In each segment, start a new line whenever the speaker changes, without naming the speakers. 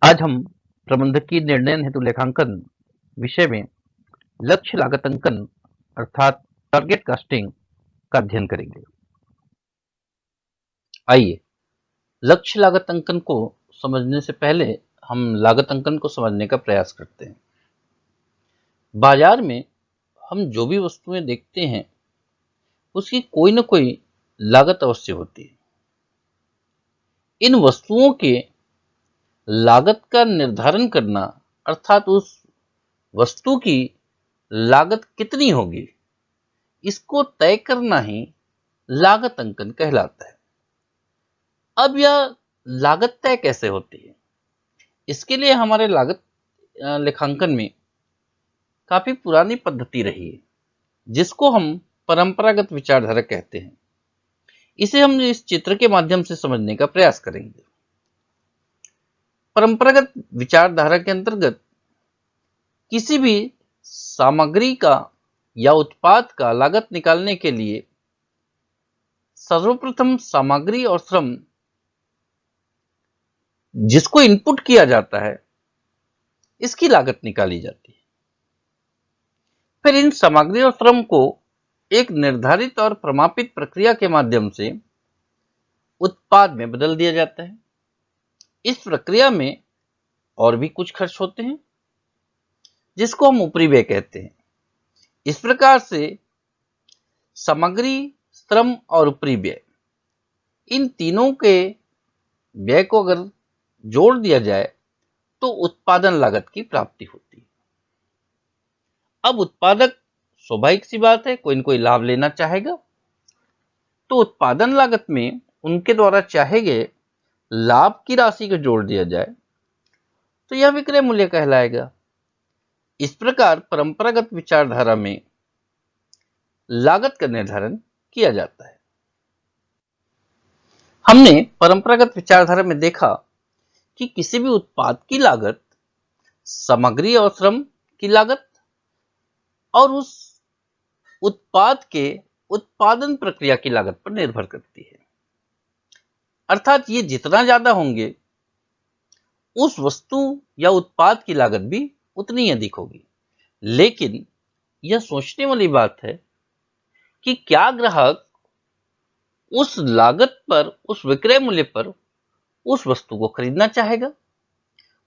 आज हम प्रबंधकीय निर्णय हेतु लेखांकन विषय में लक्ष्य लागत अंकन अर्थात टारगेट कास्टिंग का अध्ययन करेंगे। आइए लक्ष्य लागत अंकन को समझने से पहले हम लागत अंकन को समझने का प्रयास करते हैं। बाजार में हम जो भी वस्तुएं देखते हैं उसकी कोई न कोई लागत अवश्य होती है। इन वस्तुओं के लागत का निर्धारण करना अर्थात उस वस्तु की लागत कितनी होगी इसको तय करना ही लागत अंकन कहलाता है। अब यह लागत तय कैसे होती है, इसके लिए हमारे लागत लेखांकन में काफी पुरानी पद्धति रही है जिसको हम परंपरागत विचारधारा कहते हैं। इसे हम इस चित्र के माध्यम से समझने का प्रयास करेंगे। परंपरागत विचारधारा के अंतर्गत किसी भी सामग्री का या उत्पाद का लागत निकालने के लिए सर्वप्रथम सामग्री और श्रम जिसको इनपुट किया जाता है इसकी लागत निकाली जाती है। फिर इन सामग्री और श्रम को एक निर्धारित और प्रमापित प्रक्रिया के माध्यम से उत्पाद में बदल दिया जाता है। इस प्रक्रिया में और भी कुछ खर्च होते हैं जिसको हम ऊपरी व्यय कहते हैं। इस प्रकार से सामग्री, श्रम और ऊपरी व्यय इन तीनों के व्यय को अगर जोड़ दिया जाए तो उत्पादन लागत की प्राप्ति होती है। अब उत्पादक स्वाभाविक सी बात है कोई न कोई लाभ लेना चाहेगा, तो उत्पादन लागत में उनके द्वारा चाहे गए लाभ की राशि को जोड़ दिया जाए तो यह विक्रय मूल्य कहलाएगा। इस प्रकार परंपरागत विचारधारा में लागत का निर्धारण किया जाता है। हमने परंपरागत विचारधारा में देखा कि किसी भी उत्पाद की लागत सामग्री और श्रम की लागत और उस उत्पाद के उत्पादन प्रक्रिया की लागत पर निर्भर करती है। अर्थात ये जितना ज्यादा होंगे उस वस्तु या उत्पाद की लागत भी उतनी अधिक होगी। लेकिन यह सोचने वाली बात है कि क्या ग्राहक उस लागत पर, उस विक्रय मूल्य पर उस वस्तु को खरीदना चाहेगा।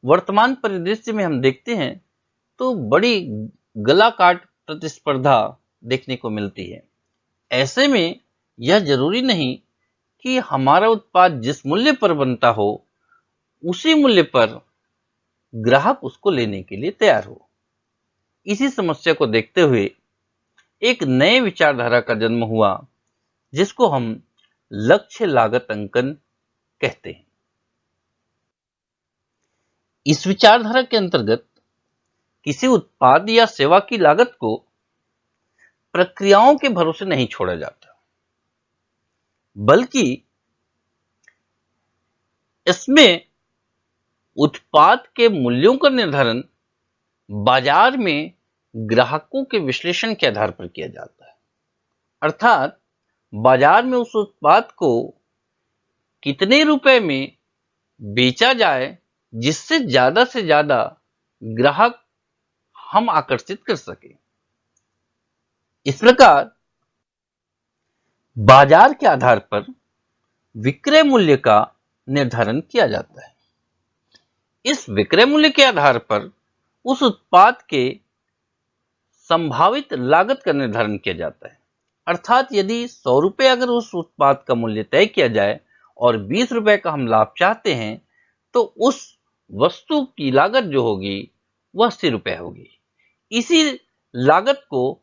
वर्तमान परिदृश्य में हम देखते हैं तो बड़ी गला काट प्रतिस्पर्धा देखने को मिलती है। ऐसे में यह जरूरी नहीं कि हमारा उत्पाद जिस मूल्य पर बनता हो उसी मूल्य पर ग्राहक उसको लेने के लिए तैयार हो। इसी समस्या को देखते हुए एक नए विचारधारा का जन्म हुआ जिसको हम लक्ष्य लागत अंकन कहते हैं। इस विचारधारा के अंतर्गत किसी उत्पाद या सेवा की लागत को प्रक्रियाओं के भरोसे नहीं छोड़ा जाता, बल्कि इसमें उत्पाद के मूल्यों का निर्धारण बाजार में ग्राहकों के विश्लेषण के आधार पर किया जाता है। अर्थात बाजार में उस उत्पाद को कितने रुपए में बेचा जाए जिससे से ज्यादा ग्राहक हम आकर्षित कर सके। इस प्रकार बाजार के आधार पर विक्रय मूल्य का निर्धारण किया जाता है। इस विक्रय मूल्य के आधार पर उस उत्पाद के संभावित लागत का निर्धारण किया जाता है। अर्थात यदि 100 रुपए अगर उस उत्पाद का मूल्य तय किया जाए और 20 रुपए का हम लाभ चाहते हैं तो उस वस्तु की लागत जो होगी वह 80 रुपए होगी। इसी लागत को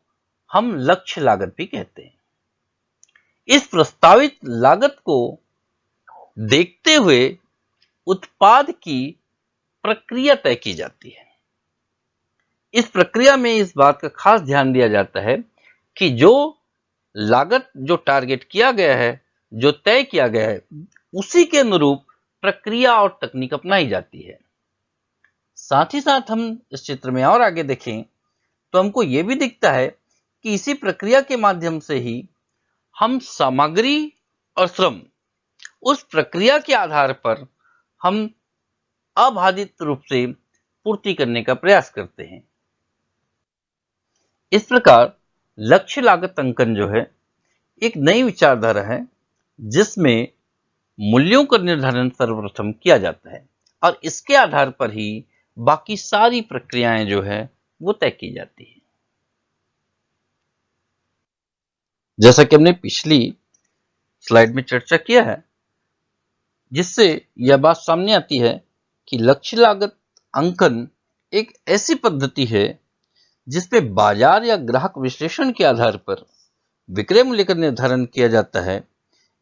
हम लक्ष्य लागत भी कहते हैं। इस प्रस्तावित लागत को देखते हुए उत्पाद की प्रक्रिया तय की जाती है। इस प्रक्रिया में इस बात का खास ध्यान दिया जाता है कि जो लागत जो टारगेट किया गया है, जो तय किया गया है, उसी के अनुरूप प्रक्रिया और तकनीक अपनाई जाती है। साथ ही साथ हम इस चित्र में और आगे देखें तो हमको यह भी दिखता है कि इसी प्रक्रिया के माध्यम से ही हम सामग्री और श्रम उस प्रक्रिया के आधार पर हम अबाधित रूप से पूर्ति करने का प्रयास करते हैं। इस प्रकार लक्ष्य लागत अंकन जो है एक नई विचारधारा है जिसमें मूल्यों का निर्धारण सर्वप्रथम किया जाता है और इसके आधार पर ही बाकी सारी प्रक्रियाएं जो है वो तय की जाती है। जैसा कि हमने पिछली स्लाइड में चर्चा किया है, जिससे यह बात सामने आती है कि लक्ष्य लागत अंकन एक ऐसी पद्धति है जिसमें बाजार या ग्राहक विश्लेषण के आधार पर विक्रय मूल्य का निर्धारण किया जाता है।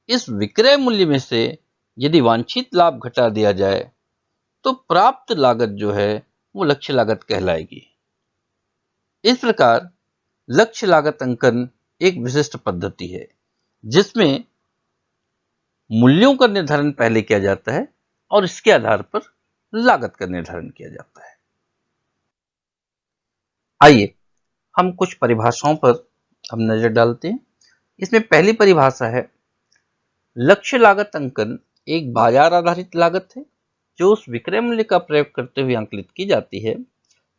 इस विक्रय मूल्य में से यदि वांछित लाभ घटा दिया जाए तो प्राप्त लागत जो है वो लक्ष्य लागत कहलाएगी। इस प्रकार लक्ष्य लागत अंकन एक विशिष्ट पद्धति है जिसमें मूल्यों का निर्धारण पहले किया जाता है और इसके आधार पर लागत का निर्धारण किया जाता है। आइए हम कुछ परिभाषाओं पर हम नजर डालते हैं। इसमें पहली परिभाषा है, लक्ष्य लागत अंकन एक बाजार आधारित लागत है जो उस विक्रय मूल्य का प्रयोग करते हुए आंकलित की जाती है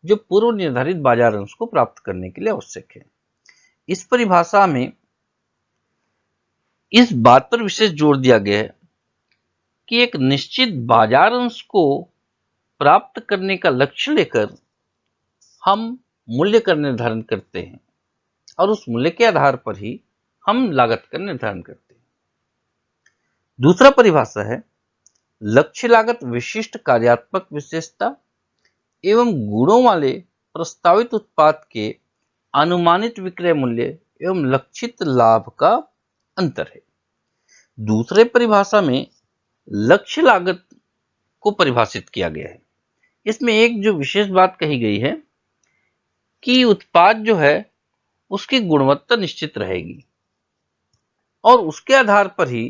जो पूर्व निर्धारित बाजार अंश को प्राप्त करने के लिए आवश्यक है। इस परिभाषा में इस बात पर विशेष जोर दिया गया है कि एक निश्चित बाजार अंश को प्राप्त करने का लक्ष्य लेकर हम मूल्य का निर्धारण करते हैं और उस मूल्य के आधार पर ही हम लागत का निर्धारण करते हैं। दूसरा परिभाषा है, लक्ष्य लागत विशिष्ट कार्यात्मक विशेषता एवं गुणों वाले प्रस्तावित उत्पाद के अनुमानित विक्रय मूल्य एवं लक्षित लाभ का अंतर है। दूसरे परिभाषा में लक्ष्य लागत को परिभाषित किया गया है। इसमें एक जो विशेष बात कही गई है कि उत्पाद जो है उसकी गुणवत्ता निश्चित रहेगी और उसके आधार पर ही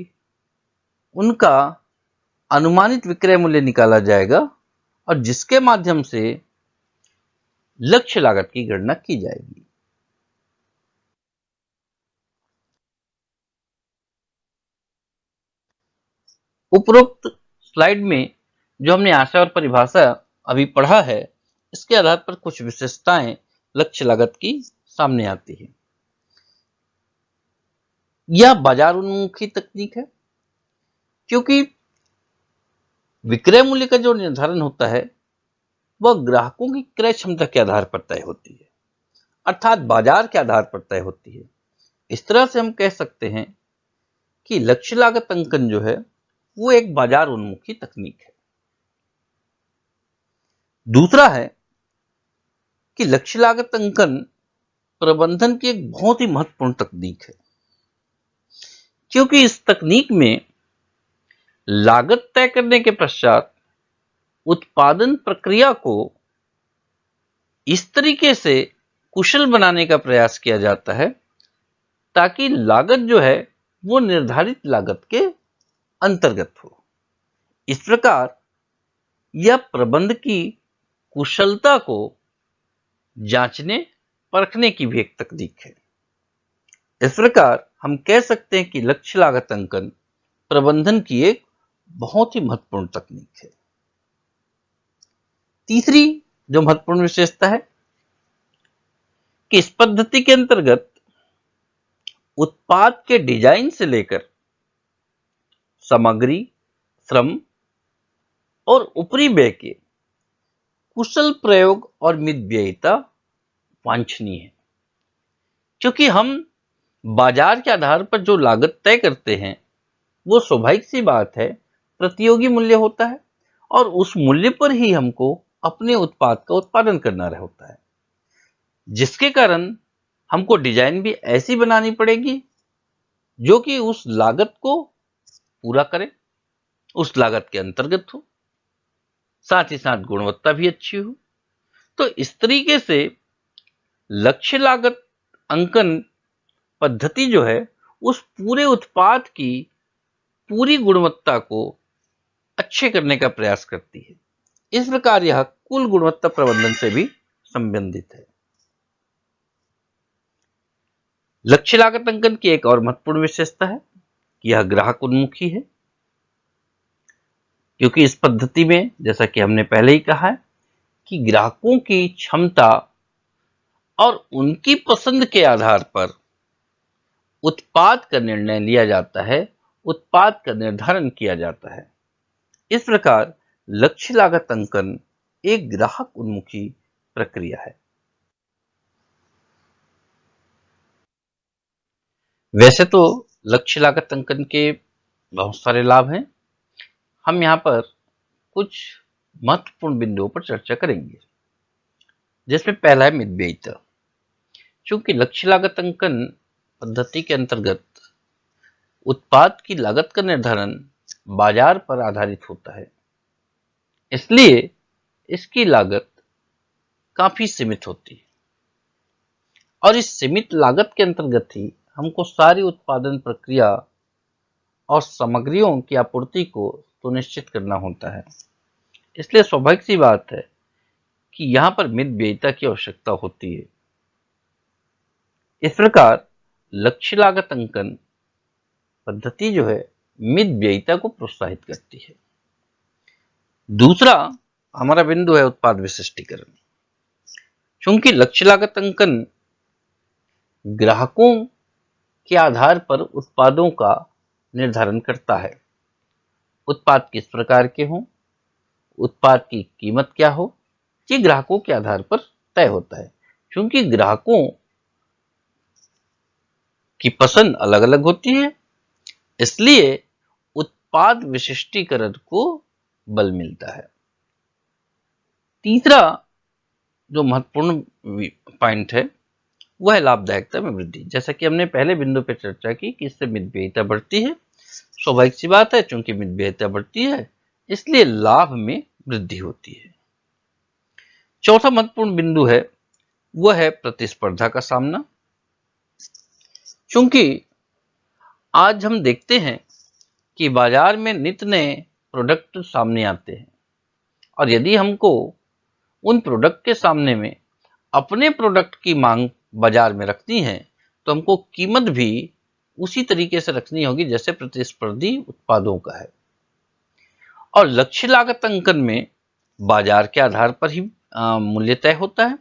उनका अनुमानित विक्रय मूल्य निकाला जाएगा और जिसके माध्यम से लक्ष्य लागत की गणना की जाएगी। उपरोक्त स्लाइड में जो हमने आशय और परिभाषा अभी पढ़ा है, इसके आधार पर कुछ विशेषताएं लक्ष्य लागत की सामने आती है। यह बाजार उन्मुखी तकनीक है क्योंकि विक्रय मूल्य का जो निर्धारण होता है वह ग्राहकों की क्रय क्षमता के आधार पर तय होती है, अर्थात बाजार के आधार पर तय होती है। इस तरह से हम कह सकते हैं कि लक्ष्य लागत अंकन जो है वो एक बाजार उन्मुखी तकनीक है। दूसरा है कि लक्ष्य लागत अंकन प्रबंधन की एक बहुत ही महत्वपूर्ण तकनीक है क्योंकि इस तकनीक में लागत तय करने के पश्चात उत्पादन प्रक्रिया को इस तरीके से कुशल बनाने का प्रयास किया जाता है ताकि लागत जो है वो निर्धारित लागत के अंतर्गत हो। इस प्रकार यह प्रबंध की कुशलता को जांचने परखने की भी एक तकनीक है। इस प्रकार हम कह सकते हैं कि लक्ष्य लागत अंकन प्रबंधन की एक बहुत ही महत्वपूर्ण तकनीक है। तीसरी जो महत्वपूर्ण विशेषता है कि इस पद्धति के अंतर्गत उत्पाद के डिजाइन से लेकर सामग्री, श्रम और ऊपरी व्यय के कुशल प्रयोग और मितव्ययिता वांछनीय है क्योंकि हम बाजार के आधार पर जो लागत तय करते हैं वो स्वाभाविक सी बात है प्रतियोगी मूल्य होता है और उस मूल्य पर ही हमको अपने उत्पाद का उत्पादन करना होता है, जिसके कारण हमको डिजाइन भी ऐसी बनानी पड़ेगी जो कि उस लागत को पूरा करे, उस लागत के अंतर्गत हो, साथ ही साथ गुणवत्ता भी अच्छी हो। तो इस तरीके से लक्ष्य लागत अंकन पद्धति जो है उस पूरे उत्पाद की पूरी गुणवत्ता को अच्छे करने का प्रयास करती है। इस प्रकार यह कुल गुणवत्ता प्रबंधन से भी संबंधित है। लक्ष्य लागत अंकन की एक और महत्वपूर्ण विशेषता है कि यह ग्राहक उन्मुखी है क्योंकि इस पद्धति में, जैसा कि हमने पहले ही कहा है, कि ग्राहकों की क्षमता और उनकी पसंद के आधार पर उत्पाद का निर्णय लिया जाता है, उत्पाद का निर्धारण किया जाता है। इस प्रकार लक्ष्य लागत अंकन एक ग्राहक उन्मुखी प्रक्रिया है। वैसे तो लक्ष्य लागत अंकन के बहुत सारे लाभ हैं। हम यहाँ पर कुछ महत्वपूर्ण बिंदुओं पर चर्चा करेंगे, जिसमें पहला है मितव्ययिता। चूंकि लक्ष्य लागत अंकन पद्धति के अंतर्गत उत्पाद की लागत का निर्धारण बाजार पर आधारित होता है, इसलिए इसकी लागत काफी सीमित होती है और इस सीमित लागत के अंतर्गत ही हमको सारी उत्पादन प्रक्रिया और सामग्रियों की आपूर्ति को सुनिश्चित करना होता है। इसलिए स्वाभाविक सी बात है कि यहां पर मितव्ययिता की आवश्यकता होती है। इस प्रकार लक्ष्य लागत अंकन पद्धति जो है मितव्ययिता को प्रोत्साहित करती है। दूसरा हमारा बिंदु है उत्पाद विशिष्टीकरण। चूंकि लक्ष्य लागत अंकन ग्राहकों के आधार पर उत्पादों का निर्धारण करता है। उत्पाद किस प्रकार के हों, उत्पाद की कीमत क्या हो, ये ग्राहकों के आधार पर तय होता है। क्योंकि ग्राहकों की पसंद अलग अलग होती है, इसलिए उत्पाद विशिष्टीकरण को बल मिलता है। तीसरा जो महत्वपूर्ण पॉइंट है वह है लाभदायकता में वृद्धि। जैसा कि हमने पहले बिंदु पर चर्चा की कि इससे मितव्ययिता बढ़ती है। स्वाभाविक सी बात है, चूंकि मितव्ययिता बढ़ती है इसलिए लाभ में वृद्धि होती है। चौथा महत्वपूर्ण बिंदु है वह है प्रतिस्पर्धा का सामना। चूंकि आज हम देखते हैं कि बाजार में नित्य नए प्रोडक्ट सामने आते हैं और यदि हमको उन प्रोडक्ट के सामने में अपने प्रोडक्ट की मांग बाजार में रखनी है तो हमको कीमत भी उसी तरीके से रखनी होगी जैसे प्रतिस्पर्धी उत्पादों का है। और लक्ष्य लागत अंकन में बाजार के आधार पर ही मूल्य तय होता है।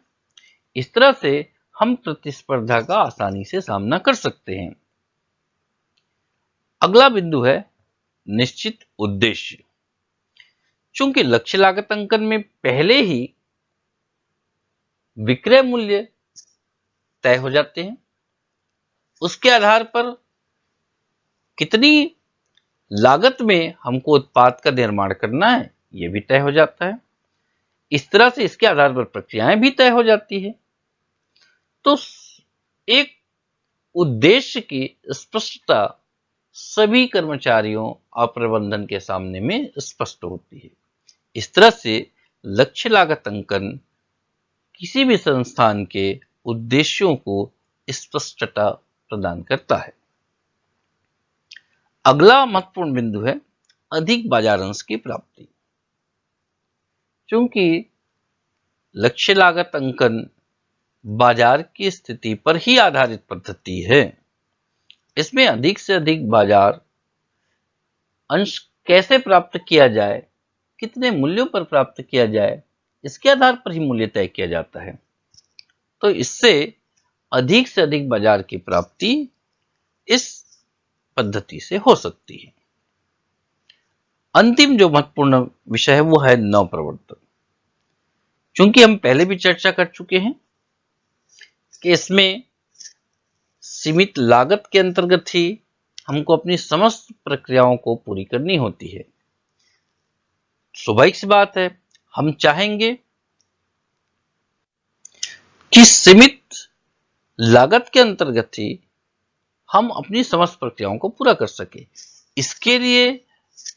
इस तरह से हम प्रतिस्पर्धा का आसानी से सामना कर सकते हैं। अगला बिंदु है निश्चित उद्देश्य। चूंकि लक्ष्य लागत अंकन में पहले ही विक्रय मूल्य तय हो जाते हैं, उसके आधार पर कितनी लागत में हमको उत्पाद का निर्माण करना है यह भी तय हो जाता है। इस तरह से इसके आधार पर प्रक्रियाएं भी तय हो जाती है। तो एक उद्देश्य की स्पष्टता सभी कर्मचारियों और प्रबंधन के सामने में स्पष्ट होती है। इस तरह से लक्ष्य लागत अंकन किसी भी संस्थान के उद्देश्यों को स्पष्टता प्रदान करता है। अगला महत्वपूर्ण बिंदु है अधिक बाजार अंश की प्राप्ति। चूंकि लक्ष्य लागत अंकन बाजार की स्थिति पर ही आधारित पद्धति है, इसमें अधिक से अधिक बाजार अंश कैसे प्राप्त किया जाए, कितने मूल्यों पर प्राप्त किया जाए, इसके आधार पर ही मूल्य तय किया जाता है। तो इससे अधिक से अधिक बाजार की प्राप्ति इस पद्धति से हो सकती है। अंतिम जो महत्वपूर्ण विषय है वो है नवप्रवर्तन। चूंकि हम पहले भी चर्चा कर चुके हैं कि इसमें सीमित लागत के अंतर्गत ही हमको अपनी समस्त प्रक्रियाओं को पूरी करनी होती है। स्वाभाविक सी बात है, हम चाहेंगे कि सीमित लागत के अंतर्गत ही हम अपनी समस्त प्रक्रियाओं को पूरा कर सके। इसके लिए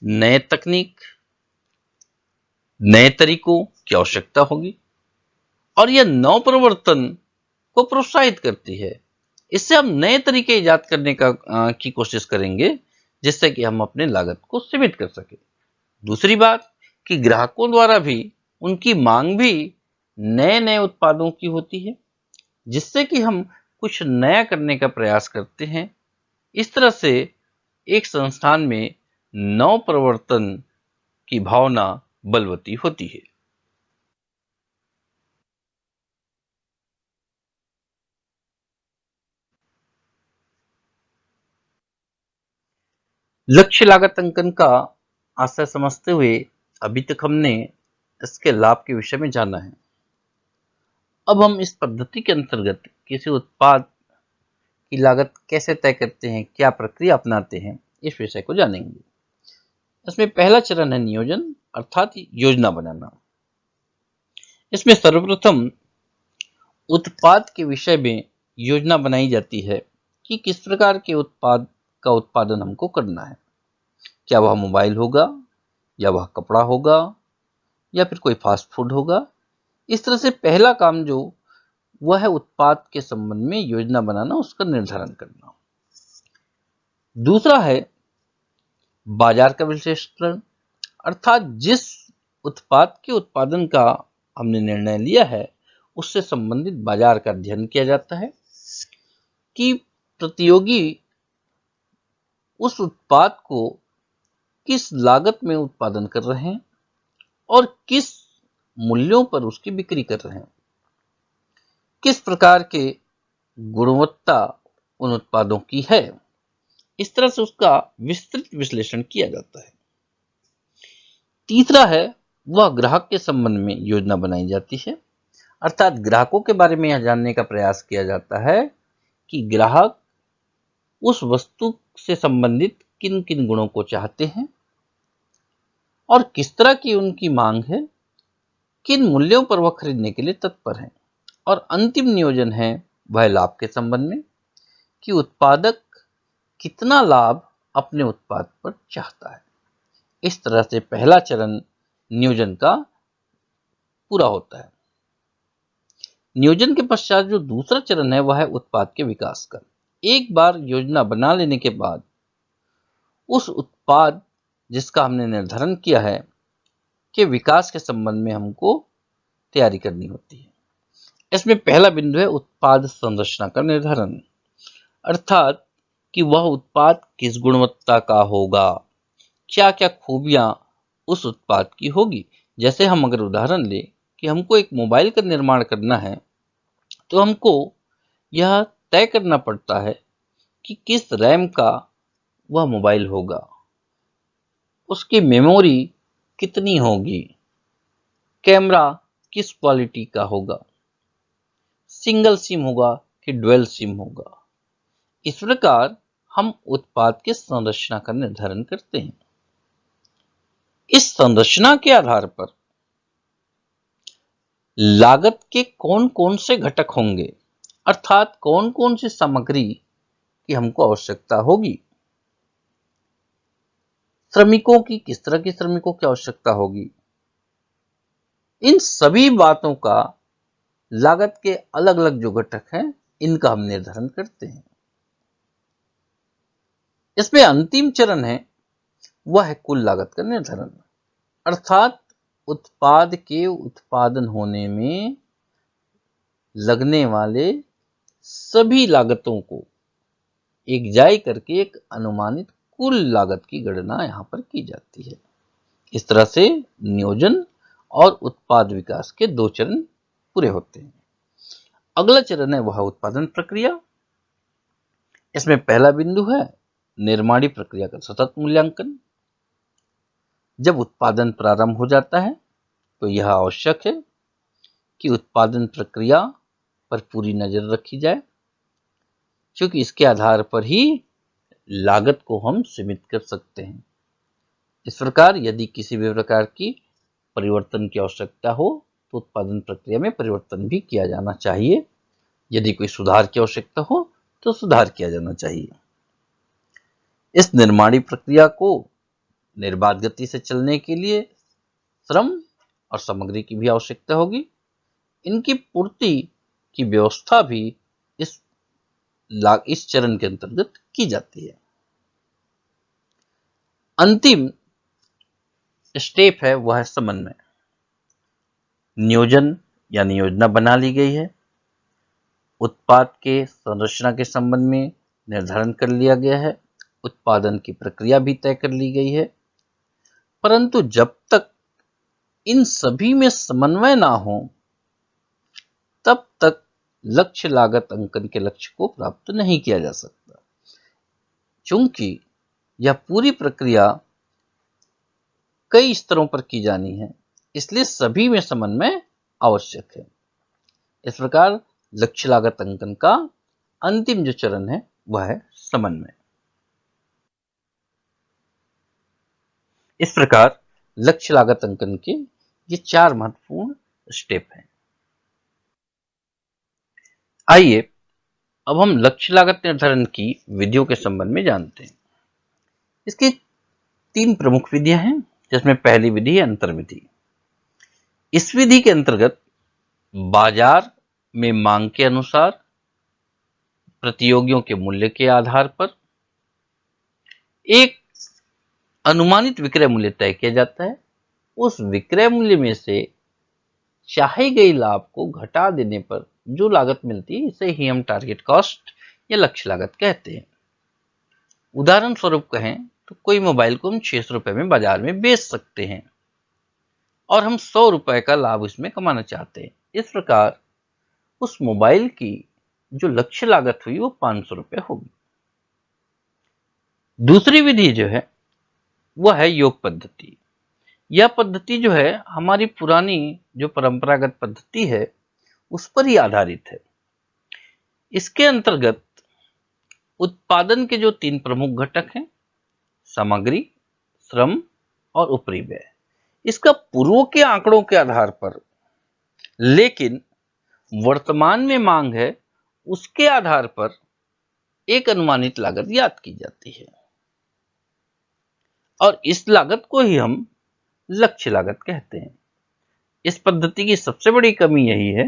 नए तकनीक, नए तरीकों की आवश्यकता होगी और यह नवप्रवर्तन को प्रोत्साहित करती है। इससे हम नए तरीके इजाद करने की कोशिश करेंगे जिससे कि हम अपने लागत को सीमित कर सके। दूसरी बात कि ग्राहकों द्वारा भी उनकी मांग भी नए नए उत्पादों की होती है, जिससे कि हम कुछ नया करने का प्रयास करते हैं। इस तरह से एक संस्थान में नव प्रवर्तन की भावना बलवती होती है। लक्ष्य लागत अंकन का आशय समझते हुए अभी तक हमने इसके लाभ के विषय में जाना है। अब हम इस पद्धति के अंतर्गत किसी उत्पाद की लागत कैसे तय करते हैं, क्या प्रक्रिया अपनाते हैं, इस विषय को जानेंगे। इसमें पहला चरण है नियोजन अर्थात योजना बनाना। इसमें सर्वप्रथम उत्पाद के विषय में योजना बनाई जाती है कि किस प्रकार के उत्पाद का उत्पादन हमको करना है। क्या वह मोबाइल होगा, या वह कपड़ा होगा, या फिर कोई फास्ट फूड होगा। इस तरह से पहला काम जो वह है उत्पाद के संबंध में योजना बनाना, उसका निर्धारण करना। दूसरा है बाजार का विश्लेषण अर्थात जिस उत्पाद के उत्पादन का हमने निर्णय लिया है उससे संबंधित बाजार का अध्ययन किया जाता है कि प्रतियोगी उस उत्पाद को किस लागत में उत्पादन कर रहे हैं और किस मूल्यों पर उसकी बिक्री कर रहे हैं, किस प्रकार के गुणवत्ता उन उत्पादों की है। इस तरह से उसका विस्तृत विश्लेषण किया जाता है। तीसरा है वह ग्राहक के संबंध में योजना बनाई जाती है अर्थात ग्राहकों के बारे में यह जानने का प्रयास किया जाता है कि ग्राहक उस वस्तु से संबंधित किन किन गुणों को चाहते हैं और किस तरह की उनकी मांग है, किन मूल्यों पर वह खरीदने के लिए तत्पर हैं। और अंतिम नियोजन है वह लाभ के संबंध में कि उत्पादक कितना लाभ अपने उत्पाद पर चाहता है। इस तरह से पहला चरण नियोजन का पूरा होता है। नियोजन के पश्चात जो दूसरा चरण है वह है उत्पाद के विकास का। एक बार योजना बना लेने के बाद उस उत्पाद जिसका हमने निर्धारण किया है के विकास के संबंध में हमको तैयारी करनी होती है। इसमें पहला बिंदु है उत्पाद संरचना का निर्धारण अर्थात कि वह उत्पाद किस गुणवत्ता का होगा, क्या क्या खूबियां उस उत्पाद की होगी। जैसे हम अगर उदाहरण लें कि हमको एक मोबाइल का निर्माण करना है तो हमको यह तय करना पड़ता है कि किस रैम का वह मोबाइल होगा, उसकी मेमोरी कितनी होगी, कैमरा किस क्वालिटी का होगा, सिंगल सिम होगा कि डुअल सिम होगा। इस प्रकार हम उत्पाद के संरचना का निर्धारण करते हैं। इस संरचना के आधार पर लागत के कौन कौन से घटक होंगे अर्थात कौन कौन सी सामग्री की हमको आवश्यकता होगी, श्रमिकों की किस तरह की श्रमिकों की आवश्यकता होगी। इन सभी बातों का लागत के अलग अलग जो घटक हैं इनका हम निर्धारण करते हैं। इसमें अंतिम चरण है वह है कुल लागत का निर्धारण अर्थात उत्पाद के उत्पादन होने में लगने वाले सभी लागतों को एकजाई करके एक अनुमानित कुल लागत की गणना यहां पर की जाती है। इस तरह से नियोजन और उत्पाद विकास के दो चरण पूरे होते हैं। अगला चरण है वह उत्पादन प्रक्रिया। इसमें पहला बिंदु है निर्माणी प्रक्रिया का सतत मूल्यांकन। जब उत्पादन प्रारंभ हो जाता है तो यह आवश्यक है कि उत्पादन प्रक्रिया पर पूरी नजर रखी जाए क्योंकि इसके आधार पर ही लागत को हम सीमित कर सकते हैं। इस प्रकार यदि किसी भी प्रकार की परिवर्तन की आवश्यकता हो तो उत्पादन प्रक्रिया में परिवर्तन भी किया जाना चाहिए। यदि कोई सुधार की आवश्यकता हो तो सुधार किया जाना चाहिए। इस निर्माणी प्रक्रिया को निर्बाध गति से चलने के लिए श्रम और सामग्री की भी आवश्यकता होगी। इनकी पूर्ति की व्यवस्था भी इस चरण के अंतर्गत की जाती है। अंतिम स्टेप है वह है समन्वय। नियोजन यानी योजना बना ली गई है, उत्पाद के संरचना के संबंध में निर्धारण कर लिया गया है, उत्पादन की प्रक्रिया भी तय कर ली गई है, परंतु जब तक इन सभी में समन्वय ना हो तब तक लक्ष्य लागत अंकन के लक्ष्य को प्राप्त नहीं किया जा सकता। चूंकि यह पूरी प्रक्रिया कई स्तरों पर की जानी है, इसलिए सभी में समन्वय आवश्यक है। इस प्रकार लक्ष्य लागत अंकन का अंतिम जो चरण है वह है समन्वय। इस प्रकार लक्ष्य लागत अंकन के ये 4 महत्वपूर्ण स्टेप हैं। आइए अब हम लक्ष्य लागत निर्धारण की विधियों के संबंध में जानते हैं। इसकी 3 प्रमुख विधियां हैं, जिसमें पहली विधि है अंतर्विधि। इस विधि के अंतर्गत बाजार में मांग के अनुसार प्रतियोगियों के मूल्य के आधार पर एक अनुमानित विक्रय मूल्य तय किया जाता है। उस विक्रय मूल्य में से चाहे गई लाभ को घटा देने पर जो लागत मिलती है, इसे ही हम टारगेट कॉस्ट या लक्ष्य लागत कहते हैं। उदाहरण स्वरूप कहें तो कोई मोबाइल को हम 600 रुपए में बाजार में बेच सकते हैं और हम 100 रुपए का लाभ इसमें कमाना चाहते हैं। इस प्रकार उस मोबाइल की जो लक्ष्य लागत हुई वो 500 रुपए होगी। दूसरी विधि जो है वह है योग पद्धति। यह पद्धति जो है हमारी पुरानी जो परंपरागत पद्धति है उस पर ही आधारित है। इसके अंतर्गत उत्पादन के जो 3 प्रमुख घटक हैं, सामग्री, श्रम और उपरिव्यय, इसका पूर्व के आंकड़ों के आधार पर, लेकिन वर्तमान में मांग है उसके आधार पर एक अनुमानित लागत ज्ञात की जाती है और इस लागत को ही हम लक्ष्य लागत कहते हैं। इस पद्धति की सबसे बड़ी कमी यही है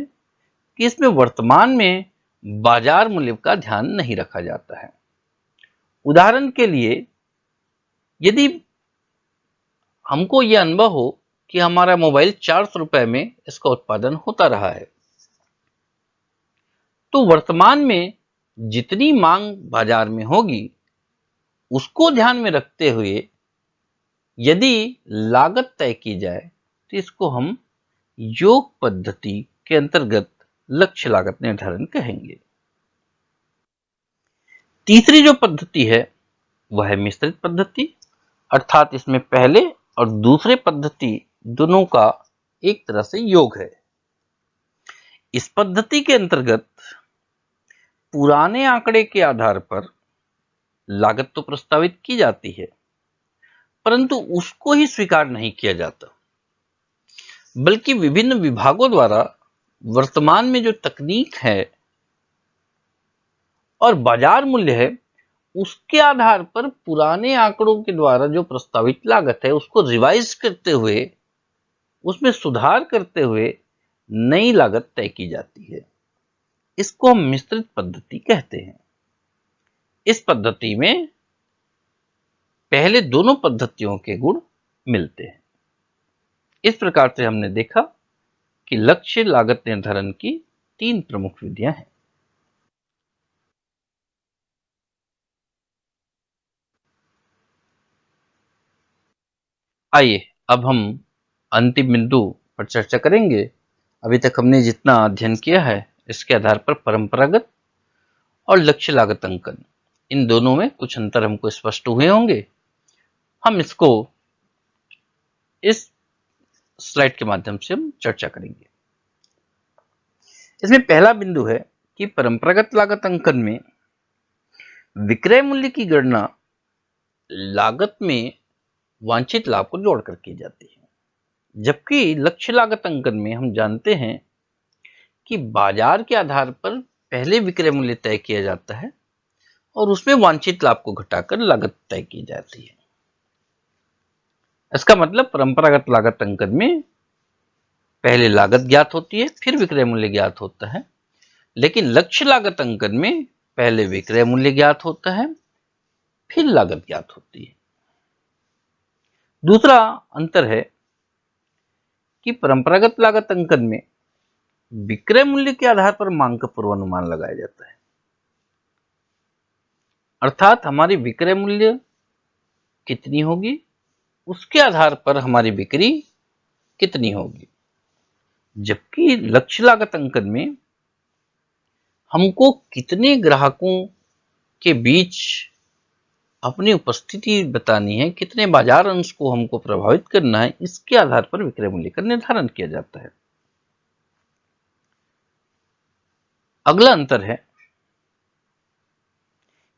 कि इसमें वर्तमान में बाजार मूल्य का ध्यान नहीं रखा जाता है। उदाहरण के लिए, यदि हमको यह अनुभव हो कि हमारा मोबाइल 400 रुपए में इसका उत्पादन होता रहा है, तो वर्तमान में जितनी मांग बाजार में होगी उसको ध्यान में रखते हुए यदि लागत तय की जाए तो इसको हम योग पद्धति के अंतर्गत लक्ष्य लागत निर्धारण कहेंगे। तीसरी जो पद्धति है वह है मिश्रित पद्धति, अर्थात इसमें पहले और दूसरे पद्धति दोनों का एक तरह से योग है। इस पद्धति के अंतर्गत पुराने आंकड़े के आधार पर लागत तो प्रस्तावित की जाती है, परंतु उसको ही स्वीकार नहीं किया जाता, बल्कि विभिन्न विभागों द्वारा वर्तमान में जो तकनीक है और बाजार मूल्य है उसके आधार पर पुराने आंकड़ों के द्वारा जो प्रस्तावित लागत है उसको रिवाइज करते हुए, उसमें सुधार करते हुए नई लागत तय की जाती है। इसको हम मिश्रित पद्धति कहते हैं। इस पद्धति में पहले दोनों पद्धतियों के गुण मिलते हैं। इस प्रकार से हमने देखा कि लक्ष्य लागत निर्धारण की 3 प्रमुख विधियां हैं। आइए अब हम अंतिम बिंदु पर चर्चा करेंगे। अभी तक हमने जितना अध्ययन किया है इसके आधार पर परंपरागत और लक्ष्य लागत अंकन, इन दोनों में कुछ अंतर हमको स्पष्ट हुए होंगे। हम इसको इस स्लाइड के माध्यम से हम चर्चा करेंगे। इसमें पहला बिंदु है कि परंपरागत लागत अंकन में विक्रय मूल्य की गणना लागत में वांछित लाभ को जोड़कर की जाती है, जबकि लक्ष्य लागत अंकन में हम जानते हैं कि बाजार के आधार पर पहले विक्रय मूल्य तय किया जाता है और उसमें वांछित लाभ को घटाकर लागत तय की जाती है। इसका मतलब परंपरागत लागत अंकन में पहले लागत ज्ञात होती है फिर विक्रय मूल्य ज्ञात होता है, लेकिन लक्ष्य लागत अंकन में पहले विक्रय मूल्य ज्ञात होता है फिर लागत ज्ञात होती है। दूसरा अंतर है कि परंपरागत लागत अंकन में विक्रय मूल्य के आधार पर मांग का पूर्वानुमान लगाया जाता है, अर्थात हमारी विक्रय मूल्य कितनी होगी उसके आधार पर हमारी बिक्री कितनी होगी। जबकि लक्ष्य लागत अंकन में हमको कितने ग्राहकों के बीच अपनी उपस्थिति बतानी है, कितने बाजार अंश को हमको प्रभावित करना है, इसके आधार पर विक्रय मूल्य का निर्धारण किया जाता है। अगला अंतर है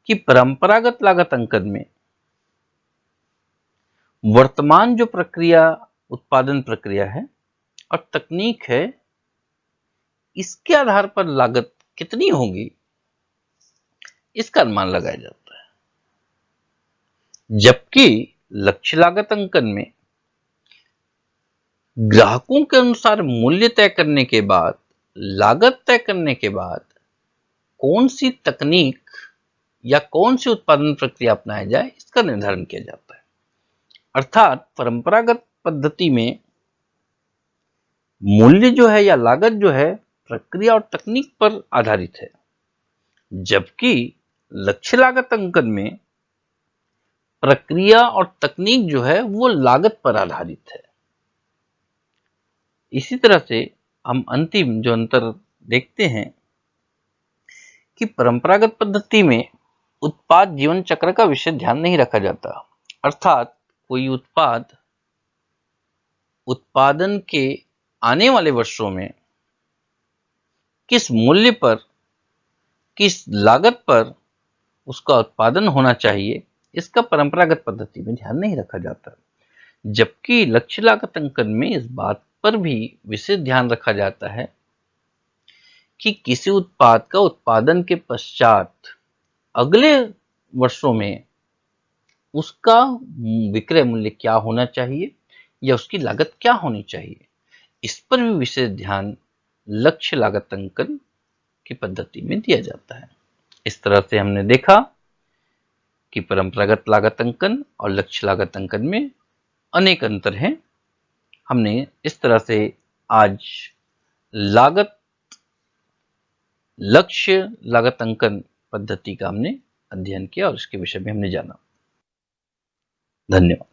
कि परंपरागत लागत अंकन में वर्तमान जो प्रक्रिया, उत्पादन प्रक्रिया है और तकनीक है, इसके आधार पर लागत कितनी होगी इसका अनुमान लगाया जाता है। जबकि लक्ष्य लागत अंकन में ग्राहकों के अनुसार मूल्य तय करने के बाद, लागत तय करने के बाद कौन सी तकनीक या कौन सी उत्पादन प्रक्रिया अपनाया जाए इसका निर्धारण किया जाता है। अर्थात परंपरागत पद्धति में मूल्य जो है या लागत जो है प्रक्रिया और तकनीक पर आधारित है, जबकि लक्ष्य लागत अंकन में प्रक्रिया और तकनीक जो है वो लागत पर आधारित है। इसी तरह से हम अंतिम जो अंतर देखते हैं कि परंपरागत पद्धति में उत्पाद जीवन चक्र का विशेष ध्यान नहीं रखा जाता। अर्थात कोई उत्पाद उत्पादन के आने वाले वर्षों में किस मूल्य पर, किस लागत पर उसका उत्पादन होना चाहिए, इसका परंपरागत पद्धति में ध्यान नहीं रखा जाता। जबकि लक्ष्य लागत अंकन में इस बात पर भी विशेष ध्यान रखा जाता है कि किसी उत्पाद का उत्पादन के पश्चात अगले वर्षों में उसका विक्रय मूल्य क्या होना चाहिए या उसकी लागत क्या होनी चाहिए, इस पर भी विशेष ध्यान लक्ष्य लागत अंकन की पद्धति में दिया जाता है। इस तरह से हमने देखा कि परंपरागत लागत अंकन और लक्ष्य लागत अंकन में अनेक अंतर हैं। हमने इस तरह से आज लक्ष्य लागत अंकन पद्धति का हमने अध्ययन किया और इसके विषय में हमने जाना। धन्यवाद।